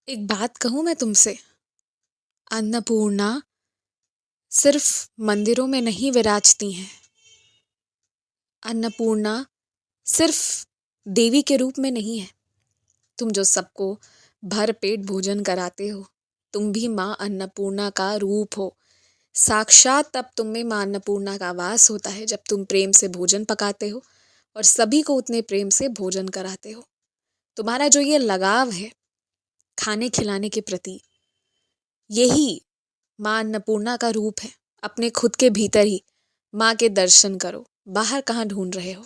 एक बात कहूँ मैं तुमसे। अन्नपूर्णा सिर्फ मंदिरों में नहीं विराजती हैं। अन्नपूर्णा सिर्फ देवी के रूप में नहीं है। तुम जो सबको भर पेट भोजन कराते हो, तुम भी माँ अन्नपूर्णा का रूप हो। साक्षात तब तुम में माँ अन्नपूर्णा का वास होता है जब तुम प्रेम से भोजन पकाते हो और सभी को उतने प्रेम से भोजन कराते हो। तुम्हारा जो ये लगाव है खाने खिलाने के प्रति, यही माँ अन्नपूर्णा का रूप है। अपने खुद के भीतर ही माँ के दर्शन करो, बाहर कहाँ ढूंढ रहे हो।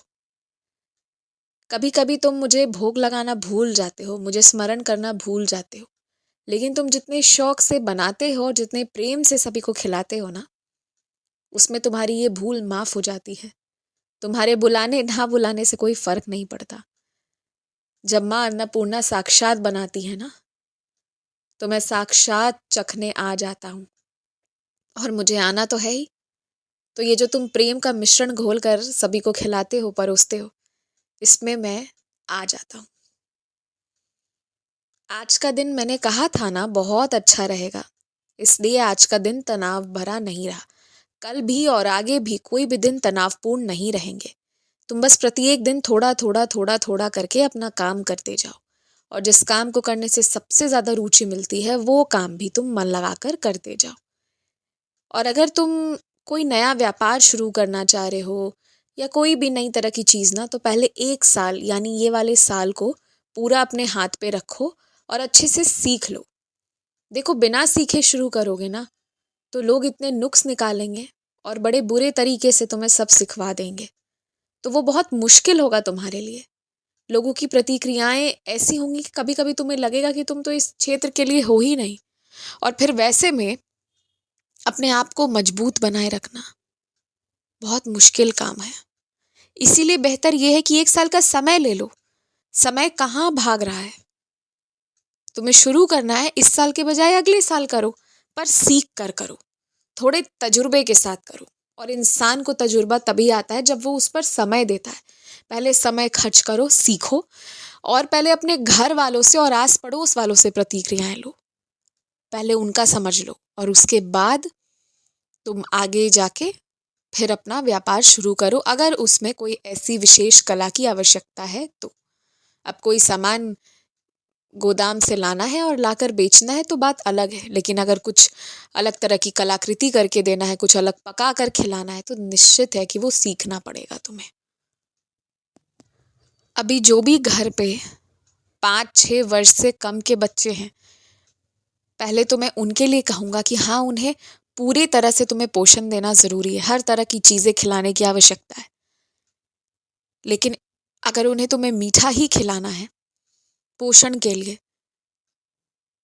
कभी कभी तुम मुझे भोग लगाना भूल जाते हो, मुझे स्मरण करना भूल जाते हो, लेकिन तुम जितने शौक से बनाते हो और जितने प्रेम से सभी को खिलाते हो ना, उसमें तुम्हारी ये भूल माफ हो जाती है। तुम्हारे बुलाने ना बुलाने से कोई फर्क नहीं पड़ता। जब माँ अन्नपूर्णा साक्षात बनाती है ना, तो मैं साक्षात चखने आ जाता हूँ, और मुझे आना तो है ही। तो ये जो तुम प्रेम का मिश्रण घोल कर सभी को खिलाते हो, परोसते हो, इसमें मैं आ जाता हूँ। आज का दिन मैंने कहा था ना बहुत अच्छा रहेगा, इसलिए आज का दिन तनाव भरा नहीं रहा। कल भी और आगे भी कोई भी दिन तनावपूर्ण नहीं रहेंगे। तुम बस प्रत्येक दिन थोड़ा थोड़ा थोड़ा थोड़ा करके अपना काम करते जाओ, और जिस काम को करने से सबसे ज़्यादा रुचि मिलती है वो काम भी तुम मन लगाकर करते जाओ। और अगर तुम कोई नया व्यापार शुरू करना चाह रहे हो या कोई भी नई तरह की चीज़ ना, तो पहले 1 साल यानी ये वाले साल को पूरा अपने हाथ पे रखो और अच्छे से सीख लो। देखो, बिना सीखे शुरू करोगे ना, तो लोग इतने नुक्स निकालेंगे और बड़े बुरे तरीके से तुम्हें सब सिखवा देंगे, तो वो बहुत मुश्किल होगा तुम्हारे लिए। लोगों की प्रतिक्रियाएं ऐसी होंगी कि कभी कभी तुम्हें लगेगा कि तुम तो इस क्षेत्र के लिए हो ही नहीं। और फिर वैसे में अपने आप को मजबूत बनाए रखना बहुत मुश्किल काम है। इसीलिए बेहतर यह है कि 1 साल का समय ले लो। समय कहाँ भाग रहा है? तुम्हें शुरू करना है, इस साल के बजाय अगले साल करो, पर सीख कर करो, थोड़े तजुर्बे के साथ करो। और इंसान को तजुर्बा तभी आता है जब वो उस पर समय देता है। पहले समय खर्च करो, सीखो, और पहले अपने घर वालों से और आस पड़ोस वालों से प्रतिक्रियाएं लो। पहले उनका समझ लो, और उसके बाद तुम आगे जाके फिर अपना व्यापार शुरू करो, अगर उसमें कोई ऐसी विशेष कला की आवश्यकता है तो। अब कोई सामान गोदाम से लाना है और लाकर बेचना है तो बात अलग है, लेकिन अगर कुछ अलग तरह की कलाकृति करके देना है, कुछ अलग पका कर खिलाना है, तो निश्चित है कि वो सीखना पड़ेगा तुम्हें। अभी जो भी घर पे 5-6 वर्ष से कम के बच्चे हैं, पहले तो मैं उनके लिए कहूँगा कि हाँ, उन्हें पूरी तरह से तुम्हें पोषण देना ज़रूरी है, हर तरह की चीज़ें खिलाने की आवश्यकता है। लेकिन अगर उन्हें तुम्हें मीठा ही खिलाना है पोषण के लिए,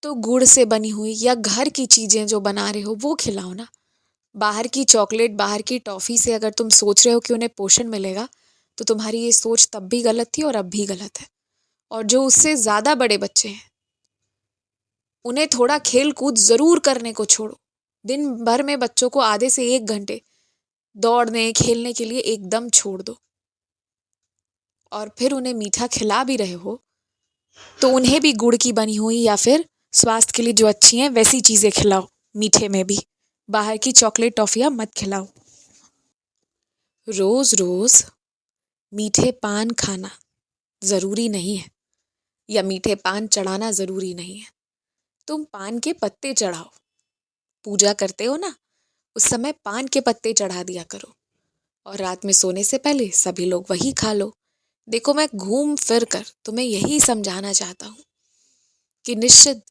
तो गुड़ से बनी हुई या घर की चीज़ें जो बना रहे हो वो खिलाओ ना। बाहर की चॉकलेट, बाहर की टॉफ़ी से अगर तुम सोच रहे हो कि उन्हें पोषण मिलेगा, तो तुम्हारी ये सोच तब भी गलत थी और अब भी गलत है। और जो उससे ज़्यादा बड़े बच्चे हैं, उन्हें थोड़ा खेल कूद ज़रूर करने को छोड़ो। दिन भर में बच्चों को आधे से 1 घंटे दौड़ने खेलने के लिए एकदम छोड़ दो। और फिर उन्हें मीठा खिला भी रहे हो, तो उन्हें भी गुड़ की बनी हुई या फिर स्वास्थ्य के लिए जो अच्छी हैं वैसी चीज़ें खिलाओ। मीठे में भी बाहर की चॉकलेट टॉफ़ियाँ मत खिलाओ। रोज़ रोज़ मीठे पान खाना ज़रूरी नहीं है, या मीठे पान चढ़ाना ज़रूरी नहीं है। तुम पान के पत्ते चढ़ाओ। पूजा करते हो ना, उस समय पान के पत्ते चढ़ा दिया करो, और रात में सोने से पहले सभी लोग वही खा लो। देखो, मैं घूम फिर कर तुम्हें यही समझाना चाहता हूँ कि निश्चित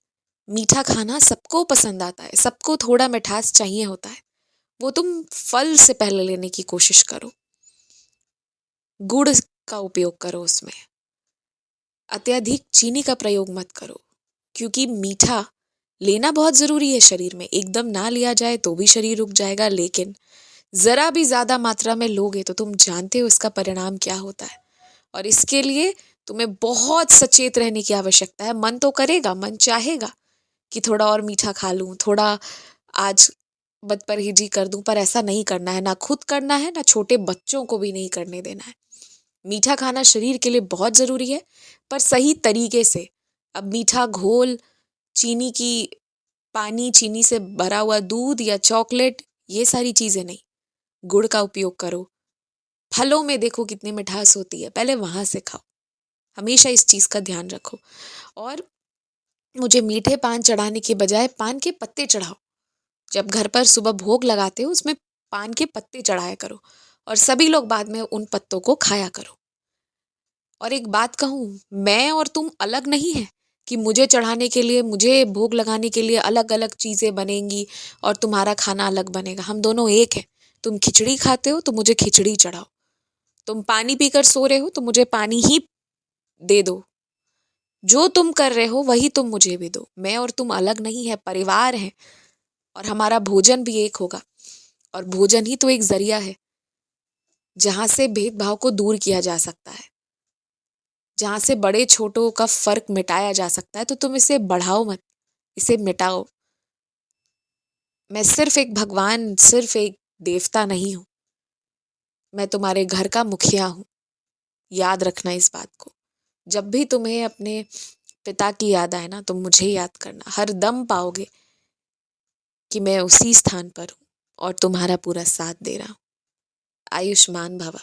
मीठा खाना सबको पसंद आता है, सबको थोड़ा मिठास चाहिए होता है। वो तुम फल से पहले लेने की कोशिश करो। गुड़ का उपयोग करो उसमें। अत्यधिक चीनी का प्रयोग मत करो, क्योंकि मीठा लेना बहुत ज़रूरी है शरीर में। एकदम ना लिया जाए तो भी शरीर रुक जाएगा, लेकिन ज़रा भी ज़्यादा मात्रा में लोगे तो तुम जानते हो इसका परिणाम क्या होता है। और इसके लिए तुम्हें बहुत सचेत रहने की आवश्यकता है। मन तो करेगा, मन चाहेगा कि थोड़ा और मीठा खा लूँ, थोड़ा आज बदपरहेजी कर दूँ, पर ऐसा नहीं करना है। ना खुद करना है, ना छोटे बच्चों को भी नहीं करने देना है। मीठा खाना शरीर के लिए बहुत ज़रूरी है, पर सही तरीके से। अब मीठा घोल चीनी की पानी, चीनी से भरा हुआ दूध या चॉकलेट, ये सारी चीज़ें नहीं। गुड़ का उपयोग करो। फलों में देखो कितनी मिठास होती है, पहले वहाँ से खाओ। हमेशा इस चीज़ का ध्यान रखो। और मुझे मीठे पान चढ़ाने के बजाय पान के पत्ते चढ़ाओ। जब घर पर सुबह भोग लगाते हो उसमें पान के पत्ते चढ़ाया करो और सभी लोग बाद में उन पत्तों को खाया करो। और एक बात कहूँ, मैं और तुम अलग नहीं है कि मुझे चढ़ाने के लिए, मुझे भोग लगाने के लिए अलग अलग चीज़ें बनेंगी और तुम्हारा खाना अलग बनेगा। हम दोनों एक हैं। तुम खिचड़ी खाते हो तो मुझे खिचड़ी चढ़ाओ, तुम पानी पीकर सो रहे हो तो मुझे पानी ही दे दो। जो तुम कर रहे हो वही तुम मुझे भी दो। मैं और तुम अलग नहीं है, परिवार है। और हमारा भोजन भी एक होगा। और भोजन ही तो एक जरिया है जहाँ से भेदभाव को दूर किया जा सकता है, जहाँ से बड़े छोटों का फर्क मिटाया जा सकता है। तो तुम इसे बढ़ाओ मत, इसे मिटाओ। मैं सिर्फ एक भगवान, सिर्फ एक देवता नहीं हूँ। मैं तुम्हारे घर का मुखिया हूँ। याद रखना इस बात को। जब भी तुम्हें अपने पिता की याद आए ना, तुम मुझे याद करना। हर दम पाओगे कि मैं उसी स्थान पर हूँ और तुम्हारा पूरा साथ दे रहा हूँ। आयुष्मान भवा।